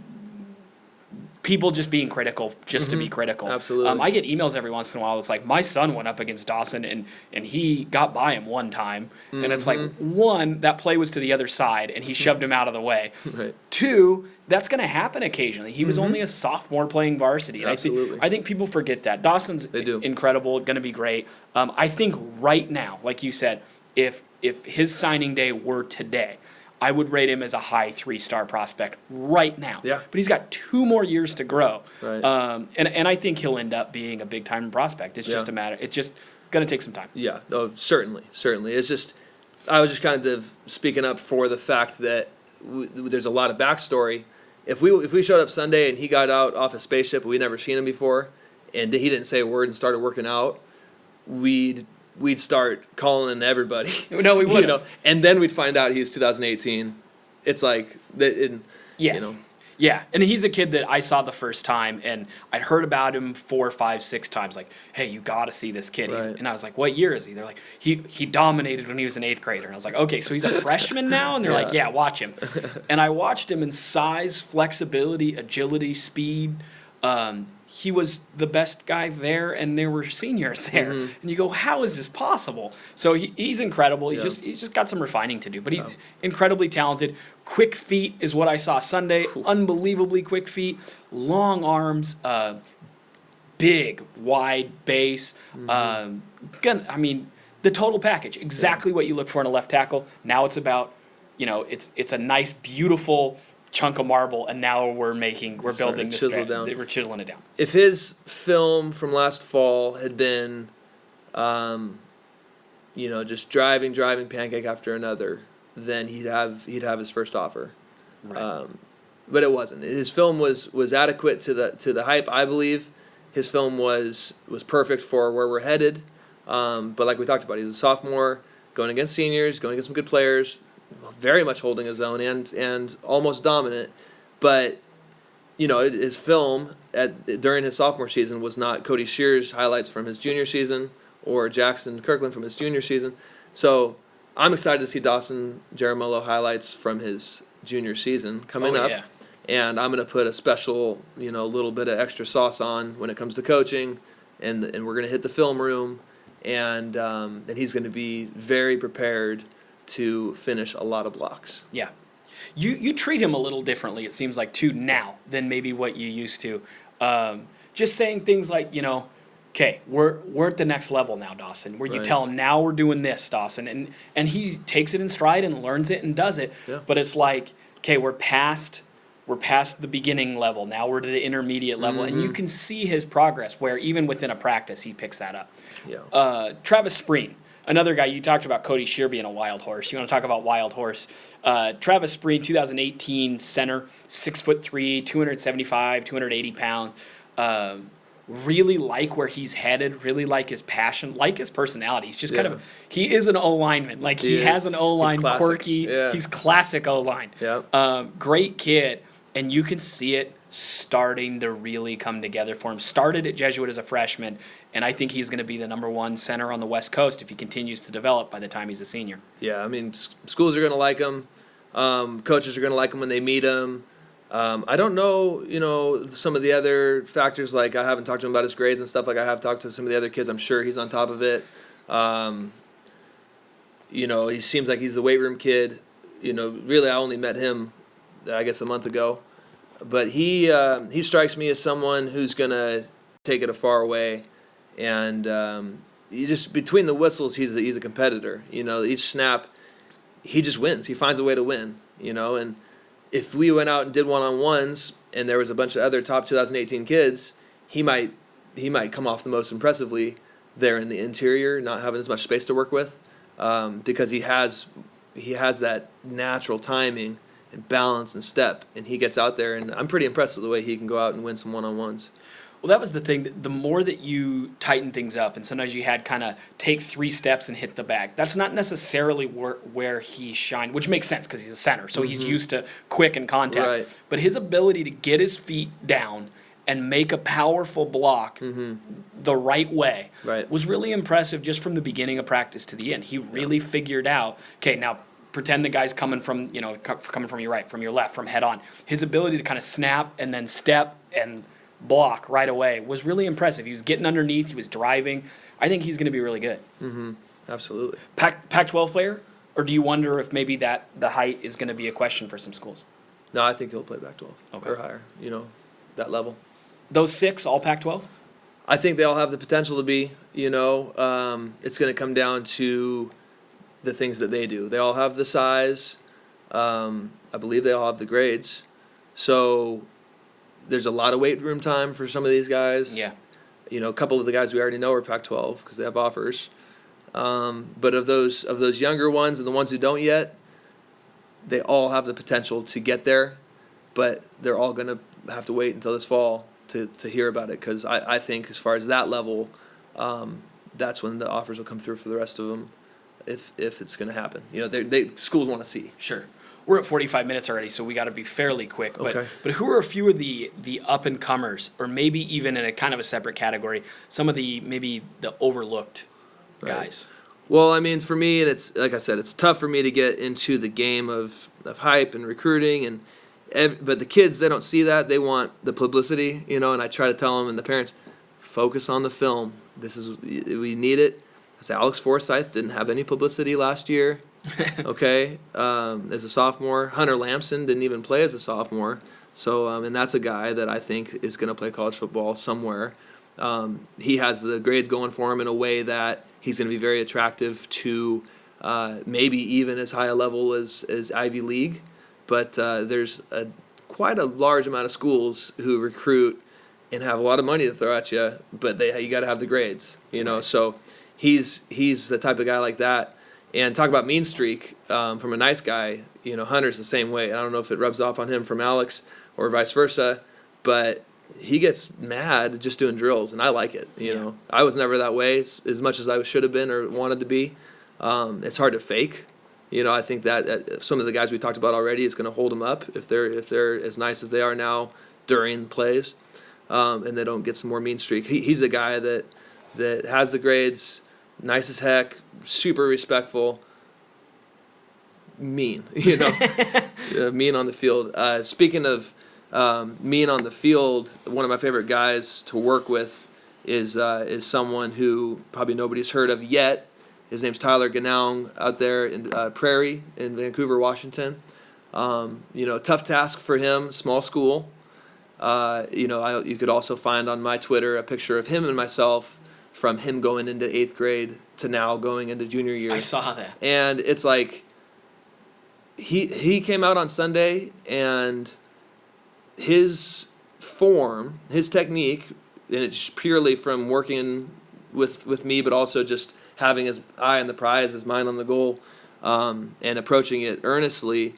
people just being critical just to be critical. Absolutely. I get emails every once in a while. It's like, my son went up against Dawson and he got by him one time. And it's like, one, that play was to the other side and he shoved him out of the way. Right. 2, that's going to happen occasionally. He was only a sophomore playing varsity. And Absolutely. I think people forget that. Dawson's incredible, going to be great. I think right now, like you said, if his signing day were today, I would rate him as a high 3-star prospect right now. Yeah. But he's got 2 more years to grow. Right. And I think he'll end up being a big-time prospect. It's just a matter. It's just going to take some time. Yeah. Oh, certainly. It's just, I was just kind of speaking up for the fact that there's a lot of backstory. If we showed up Sunday and he got out off a spaceship and we'd never seen him before, and he didn't say a word and started working out, we'd start calling in everybody. No, we wouldn't. And then we'd find out he's 2018. It's like that. Yes. Yeah, and he's a kid that I saw the first time, and I'd heard about him 4, 5, 6 times. Like, hey, you got to see this kid. Right. And I was like, what year is he? They're like, he dominated when he was an 8th grader. And I was like, okay, so he's a freshman now? And they're like, yeah, watch him. And I watched him in size, flexibility, agility, speed. he was the best guy there, and there were seniors there. Mm-hmm. And you go, how is this possible? So he's incredible. He's just got some refining to do, but he's incredibly talented. Quick feet is what I saw Sunday. Unbelievably quick feet, long arms, big, wide base. The total package, exactly what you look for in a left tackle. Now it's about, it's a nice, beautiful chunk of marble, and now we're building this. We're chiseling it down. If his film from last fall had been, just driving pancake after another, then he'd have his first offer. Right. But it wasn't. His film was adequate to the hype, I believe. His film was perfect for where we're headed. But like we talked about, he's a sophomore, going against seniors, going against some good players, very much holding his own and almost dominant. But, his film during his sophomore season was not Cody Shear's highlights from his junior season or Jackson Kirkland from his junior season. So I'm excited to see Dawson Jaramillo highlights from his junior season coming up. Yeah. And I'm going to put a special, little bit of extra sauce on when it comes to coaching, and we're going to hit the film room, and he's going to be very prepared to finish a lot of blocks. Yeah. You treat him a little differently, it seems like, too, now than maybe what you used to. Just saying things like, okay, we're at the next level now, Dawson, where you tell him, now we're doing this, Dawson. And he takes it in stride and learns it and does it. Yeah. But it's like, okay, we're past the beginning level. Now we're to the intermediate level. And you can see his progress where even within a practice, he picks that up. Yeah. Travis Spreen, another guy, you talked about Cody Shear being a wild horse. You want to talk about wild horse. Travis Spreen, 2018 center, 6'3", 275, 280 pounds. Really like where he's headed, really like his passion, like his personality. He's just he is an O-lineman. Like he has an O-line, quirky. Yeah. He's classic O-line. Yeah. Great kid. And you can see it starting to really come together for him. Started at Jesuit as a freshman, and I think he's going to be the number one center on the West Coast if he continues to develop by the time he's a senior. Yeah, schools are going to like him. Coaches are going to like him when they meet him. I don't know, some of the other factors, like I haven't talked to him about his grades and stuff like I have talked to some of the other kids. I'm sure he's on top of it. He seems like he's the weight room kid. Really I only met him, I guess, a month ago. But he strikes me as someone who's going to take it a far way. And between the whistles, he's a competitor. Each snap, he just wins. He finds a way to win, and if we went out and did one-on-ones and there was a bunch of other top 2018 kids, he might come off the most impressively there in the interior, not having as much space to work with, because he has that natural timing and balance and step, and he gets out there, and I'm pretty impressed with the way he can go out and win some one-on-ones. Well, that was the thing. The more that you tighten things up, and sometimes you had kind of take 3 steps and hit the bag, that's not necessarily where he shined, which makes sense because he's a center, so he's used to quick and contact. Right. But his ability to get his feet down and make a powerful block the right way was really impressive just from the beginning of practice to the end. He really figured out, okay, now pretend the guy's coming from your right, from your left, from head on. His ability to kind of snap and then step and block right away was really impressive. He was getting underneath. He was driving. I think he's going to be really good. Absolutely. Pac-12 player, or do you wonder if maybe that the height is going to be a question for some schools? No, I think he'll play Pac-12 or higher. That level. Those 6 all Pac-12? I think they all have the potential to be. It's going to come down to the things that they do. They all have the size. I believe they all have the grades. So there's a lot of weight room time for some of these guys. Yeah. A couple of the guys we already know are Pac-12 because they have offers. But of those younger ones and the ones who don't yet, they all have the potential to get there, but they're all going to have to wait until this fall to hear about it, because I think as far as that level, that's when the offers will come through for the rest of them, if it's going to happen. Schools want to see. Sure. We're at 45 minutes already, so we got to be fairly quick. But who are a few of the up-and-comers, or maybe even in a kind of a separate category, some of the overlooked guys? Well, for me, and it's like I said, it's tough for me to get into the game of hype and recruiting, But the kids, they don't see that. They want the publicity, and I try to tell them and the parents, focus on the film. We need it. I say Alex Forsyth didn't have any publicity last year, okay, as a sophomore. Hunter Lamson didn't even play as a sophomore. So, and that's a guy that I think is going to play college football somewhere. He has the grades going for him in a way that he's going to be very attractive to maybe even as high a level as Ivy League. But there's quite a large amount of schools who recruit and have a lot of money to throw at you, but you got to have the grades, So he's the type of guy like that. And talk about mean streak from a nice guy. Hunter's the same way. I don't know if it rubs off on him from Alex or vice versa, but he gets mad just doing drills, and I like it. I was never that way as much as I should have been or wanted to be. It's hard to fake. I think that some of the guys we talked about already is going to hold them up if they're as nice as they are now during plays, and they don't get some more mean streak. He's a guy that has the grades, nice as heck, super respectful, mean. Mean on the field. Speaking of mean on the field, one of my favorite guys to work with is someone who probably nobody's heard of yet. His name's Tyler Ganaung out there in Prairie in Vancouver, Washington. Tough task for him, small school. You could also find on my Twitter a picture of him and myself from him going into 8th grade to now going into junior year. I saw that. And it's like he came out on Sunday, and his form, his technique, and it's purely from working with me, but also just having his eye on the prize, his mind on the goal, and approaching it earnestly.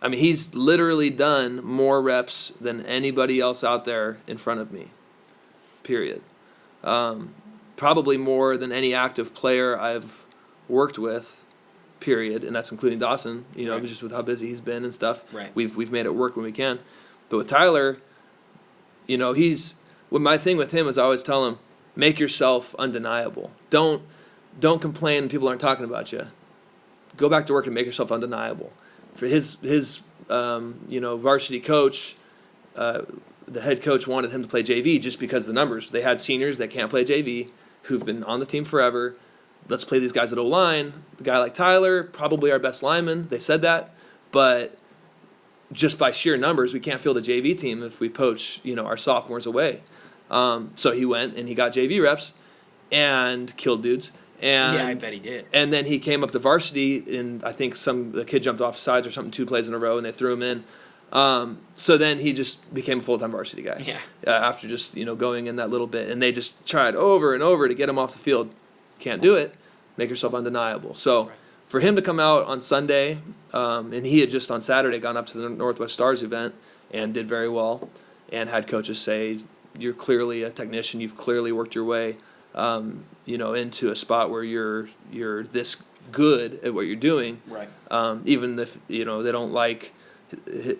I mean, he's literally done more reps than anybody else out there in front of me, period. Probably more than any active player I've worked with, period, and that's including Dawson, right. Just with how busy he's been and stuff. Right. We've made it work when we can. But with Tyler, my thing with him is I always tell him, make yourself undeniable. Don't complain people aren't talking about you. Go back to work and make yourself undeniable. For his varsity coach, the head coach wanted him to play JV just because of the numbers. They had seniors that can't play JV who've been on the team forever. Let's play these guys at O-line. The guy like Tyler, probably our best lineman. They said that, but just by sheer numbers, we can't field a JV team if we poach, our sophomores away. So he went and he got JV reps and killed dudes. And, yeah, I bet he did. And then he came up to varsity, and I think the kid jumped off sides or something 2 plays in a row, and they threw him in. So then he just became a full-time varsity guy. Yeah. After just going in that little bit, and they just tried over and over to get him off the field. Can't do it. Make yourself undeniable. So Right. for him to come out on Sunday, and he had just on Saturday gone up to the Northwest Stars event and did very well, and had coaches say, "You're clearly a technician. You've clearly worked your way." Into a spot where you're this good at what you're doing, Right. Even if they don't like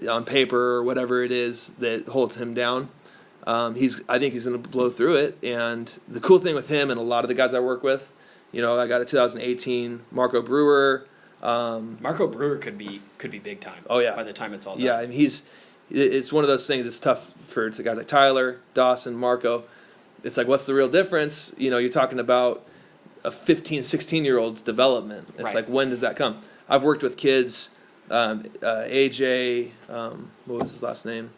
on paper or whatever it is that holds him down. I think he's going to blow through it. And the cool thing with him and a lot of the guys I work with, I got a 2018 Marco Brewer. Marco Brewer could be big time. Oh, yeah. By the time it's all done. Yeah, and it's one of those things. It's tough for guys like Tyler, Dawson, Marco. It's like, what's the real difference? You're talking about a 15, 16-year-old's development. It's Right. like, when does that come? I've worked with kids, AJ, what was his last name?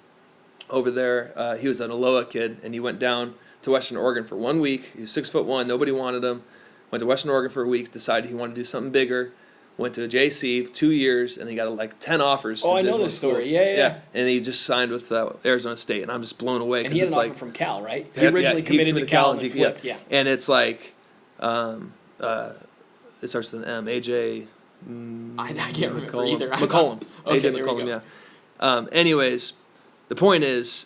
Over there, he was an Aloha kid, and he went down to Western Oregon for 1 week. He was 6'1", nobody wanted him. Went to Western Oregon for a week, decided he wanted to do something bigger. Went to a JC 2 years, and he got 10 offers. Oh, to I know Division this schools. story. Yeah. And he just signed with Arizona State, and I'm just blown away. And he had an offer from Cal, right? He originally committed to Cal and then flipped. Yeah. And it's like, it starts with an M. AJ. I can't remember either. McCollum. Okay, AJ there we McCollum. go. Yeah. Anyways, the point is,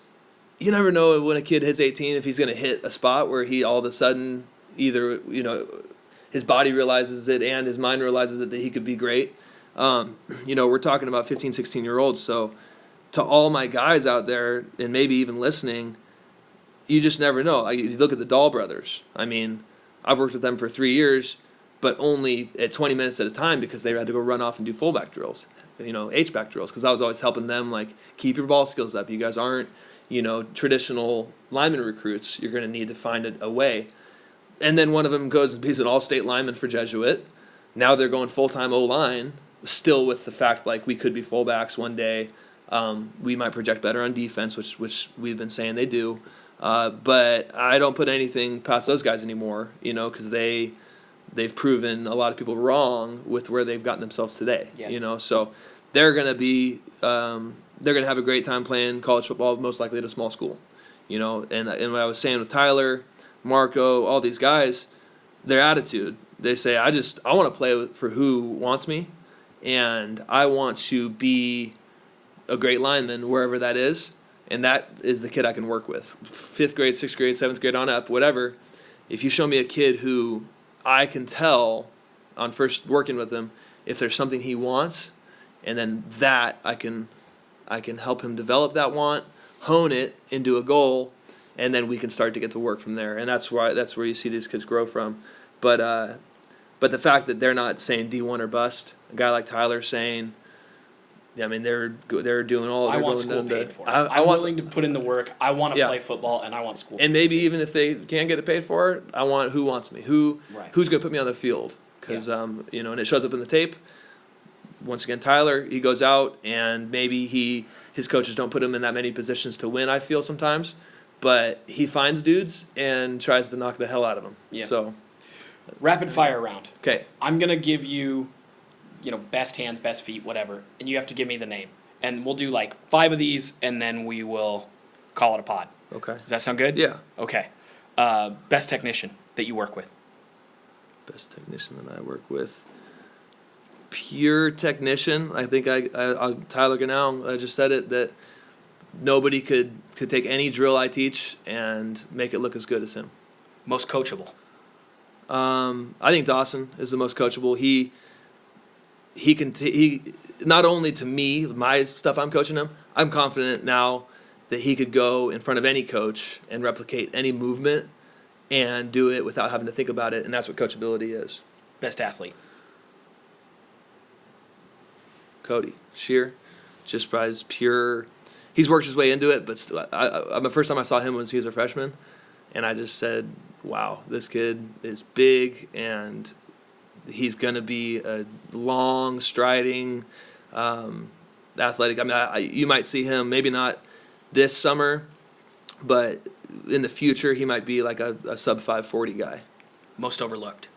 you never know when a kid hits 18 if he's going to hit a spot where he all of a sudden either his body realizes it and his mind realizes that he could be great. We're talking about 15, 16-year-olds. So to all my guys out there and maybe even listening, you just never know. You look at the Dahl brothers. I mean, I've worked with them for 3 years. but only at 20 minutes at a time because they had to go run off and do fullback drills, H-back drills, because I was always helping them, like, keep your ball skills up. You guys aren't, traditional lineman recruits. You're going to need to find a way. And then one of them goes, he's an all-state lineman for Jesuit. Now they're going full-time O-line, still with the fact, like, we could be fullbacks one day. We might project better on defense, which we've been saying they do. But I don't put anything past those guys anymore, because they've proven a lot of people wrong with where they've gotten themselves today. Yes. So they're going to be they're going to have a great time playing college football, most likely at a small school. And what I was saying with Tyler, Marco, all these guys, their attitude, they say, I want to play for who wants me, and I want to be a great lineman wherever that is, and that is the kid I can work with. 5th grade, 6th grade, 7th grade on up, whatever. If you show me a kid who I can tell on first working with him if there's something he wants, and then that I can help him develop that want, hone it into a goal, and then we can start to get to work from there. And that's where you see these kids grow from. But the fact that they're not saying D1 or bust, a guy like Tyler saying, they're doing all. I want school paid for. I'm willing to put in the work. I want to play football, and I want school. And maybe even if they can't get it paid for, I want who wants me, who's going to put me on the field, because and it shows up in the tape. Once again, Tyler, he goes out, and maybe his coaches don't put him in that many positions to win. I feel sometimes, but he finds dudes and tries to knock the hell out of them. Yeah. So, rapid fire round. Okay. I'm gonna give you, best hands, best feet, whatever, and you have to give me the name. And we'll do like 5 of these, and then we will call it a pod. Okay. Does that sound good? Yeah. Okay. Best technician that you work with. Best technician that I work with. Pure technician. I think Tyler Ganell, I just said it, that nobody could take any drill I teach and make it look as good as him. Most coachable. I think Dawson is the most coachable. He not only to me, my stuff I'm coaching him, I'm confident now that he could go in front of any coach and replicate any movement and do it without having to think about it, and that's what coachability is. Best athlete. Cody Shear, just by his pure. He's worked his way into it, but still, the first time I saw him was he was a freshman, and I just said, "Wow, this kid is big, and he's gonna be a long, striding, athletic." You might see him maybe not this summer, but in the future he might be like a sub 540 guy. Most overlooked.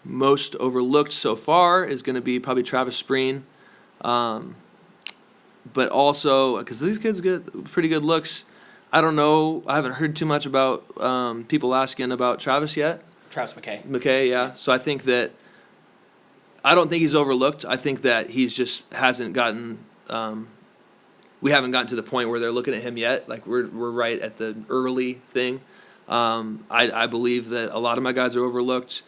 Most overlooked so far is going to be probably Travis Spreen. But also, because these kids get pretty good looks, I don't know. I haven't heard too much about people asking about Travis yet. Travis McKay. McKay, yeah. So I think that I don't think he's overlooked. I think that he's just hasn't gotten we haven't gotten to the point where they're looking at him yet. Like we're right at the early thing. I believe that a lot of my guys are overlooked.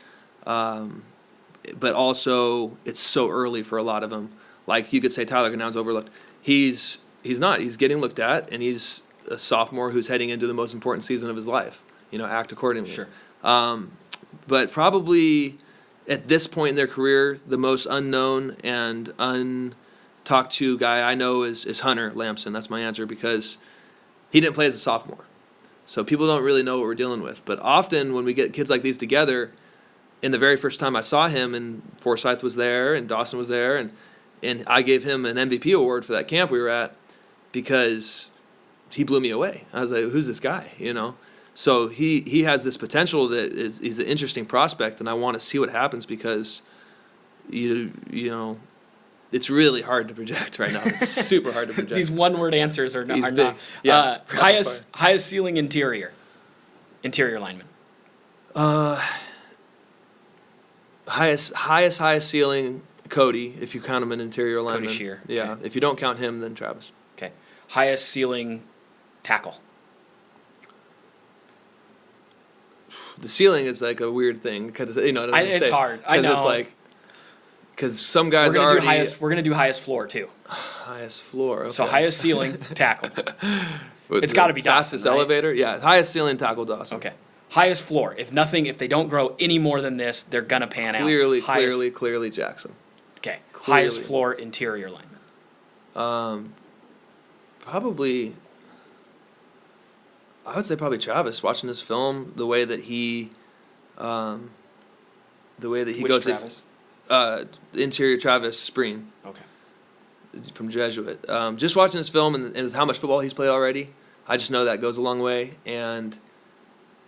But also it's so early for a lot of them. Like you could say Tyler Ganow's overlooked. He's not. He's getting looked at, and he's a sophomore who's heading into the most important season of his life. Act accordingly. Sure. But probably at this point in their career, the most unknown and untalked to guy I know is Hunter Lamson. That's my answer, because he didn't play as a sophomore. So people don't really know what we're dealing with. But often when we get kids like these together, in the very first time I saw him, and Forsyth was there, and Dawson was there, and I gave him an MVP award for that camp we were at because he blew me away. I was like, who's this guy, So he has this potential that he's an interesting prospect, and I want to see what happens because, it's really hard to project right now. It's super hard to project. These one-word answers are not. Big. Yeah. Highest ceiling interior lineman. Highest ceiling, Cody, if you count him an interior lineman. Cody Shear. Yeah. Okay. If you don't count him, then Travis. Okay. Highest ceiling tackle. The ceiling is like a weird thing because it's hard. I know. Because it's like because some guys we're already. We're gonna do highest floor too. Highest floor. Okay. So highest ceiling tackle. It's got to be Dawson, fastest elevator. Yeah, highest ceiling tackle Dawson. Okay. highest floor. If they don't grow any more than this, they're going to pan out. Clearly Jackson. Okay. Clearly. Highest floor interior lineman. Probably, I would say probably Travis. Watching this film, the way that he Which goes. Travis? Interior Travis Spreen. Okay. From Jesuit. Just watching this film and with how much football he's played already, I just know that goes a long way, and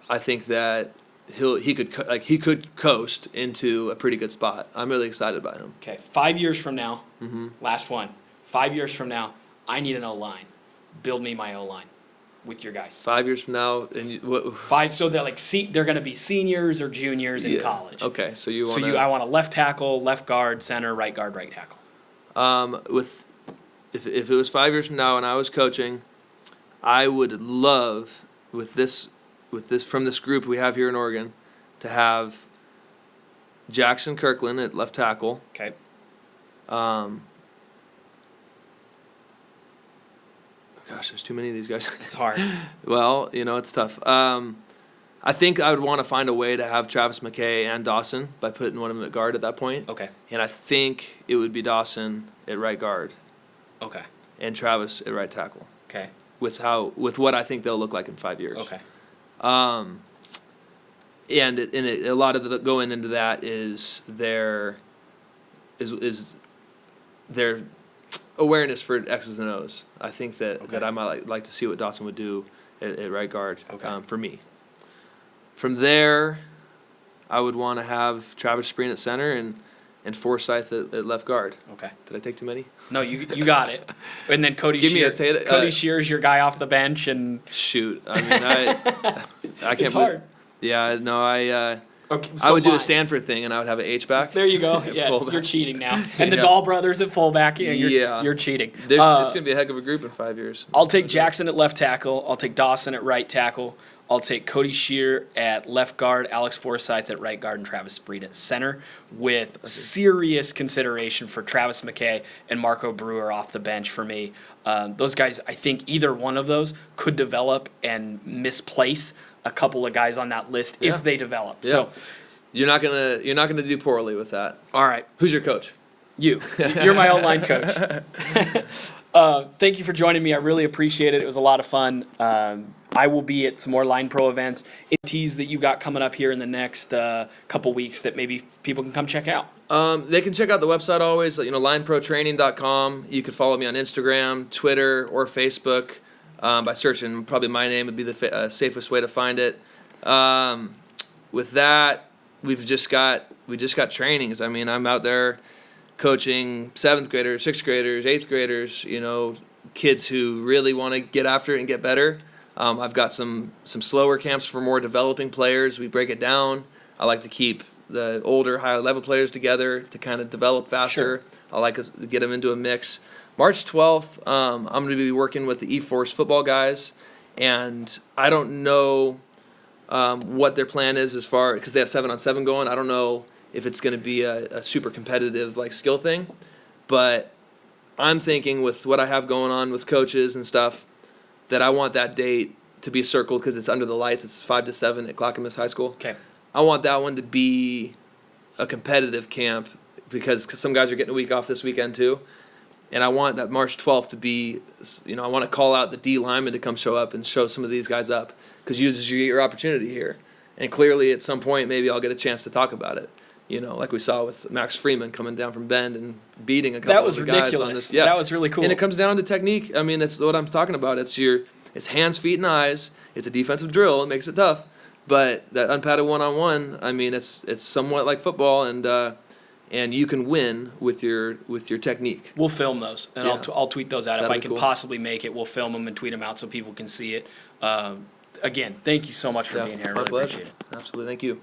I think that he could coast into a pretty good spot. I'm really excited about him. Okay, 5 years from now, last one. 5 years from now, I need an O-line. Build me my O-line with your guys. 5 years from now, and So they're going to be seniors or juniors in college. Okay, so I want a left tackle, left guard, center, right guard, right tackle. If it was 5 years from now and I was coaching, I would love with this from this group we have here in Oregon to have Jackson Kirkland at left tackle. Okay. Gosh, there's too many of these guys. It's hard. Well, it's tough. I think I would want to find a way to have Travis McKay and Dawson by putting one of them at guard at that point. Okay. And I think it would be Dawson at right guard. Okay. And Travis at right tackle. Okay. With what I think they'll look like in 5 years. Okay. And a lot of the going into that is their awareness for X's and O's. I think that I might like to see what Dawson would do at right guard. For me. From there, I would want to have Travis Spreen at center and Forsyth at left guard. Okay. Did I take too many? No, you got it. And then Cody Shear's your guy off the bench and shoot. I mean, I can't. It's hard. Yeah, no, Okay, I would do a Stanford thing, and I would have an H-back. There you go. Yeah, you're cheating now. And the Dahl brothers at fullback. Yeah, you're cheating. It's going to be a heck of a group in 5 years. I'll take Jackson at left tackle. I'll take Dawson at right tackle. I'll take Cody Shear at left guard, Alex Forsyth at right guard, and Travis Spreen at center, with serious consideration for Travis McKay and Marco Brewer off the bench for me. Those guys, I think either one of those could develop and misplace a couple of guys on that list if they develop. Yeah. So you're not gonna do poorly with that. All right. Who's your coach? You. You're my O-line coach. Thank you for joining me. I really appreciate it. It was a lot of fun. I will be at some more Line Pro events. Teas that you got coming up here in the next couple weeks that maybe people can come check out. They can check out the website always, lineprotraining.com. You can follow me on Instagram, Twitter, or Facebook by searching. Probably my name would be the safest way to find it. With that, we just got trainings. I mean, I'm out there coaching 7th graders, 6th graders, 8th graders, kids who really want to get after it and get better. I've got some slower camps for more developing players. We break it down. I like to keep the older, higher level players together to kind of develop faster. Sure. I like to get them into a mix. March 12th, I'm going to be working with the E-Force football guys, and I don't know what their plan is because they have 7-on-7 going. I don't know if it's going to be a super competitive skill thing, but I'm thinking with what I have going on with coaches and stuff that I want that date to be circled because it's under the lights. It's 5 to 7 at Clackamas High School. Okay. I want that one to be a competitive camp because some guys are getting a week off this weekend too. And I want that March 12th to be, I want to call out the D linemen to come show up and show some of these guys up because you get your opportunity here. And clearly at some point maybe I'll get a chance to talk about it. Like we saw with Max Freeman coming down from Bend and beating a couple of the guys on this. Yeah. That was really cool. And it comes down to technique. I mean, that's what I'm talking about. It's hands, feet, and eyes. It's a defensive drill. It makes it tough. But that unpadded one-on-one, I mean, it's somewhat like football, and you can win with your technique. We'll film those, and I'll tweet those out. If I can cool. possibly make it, we'll film them and tweet them out so people can see it. Again, thank you so much for being here. I really appreciate it. Absolutely. Thank you.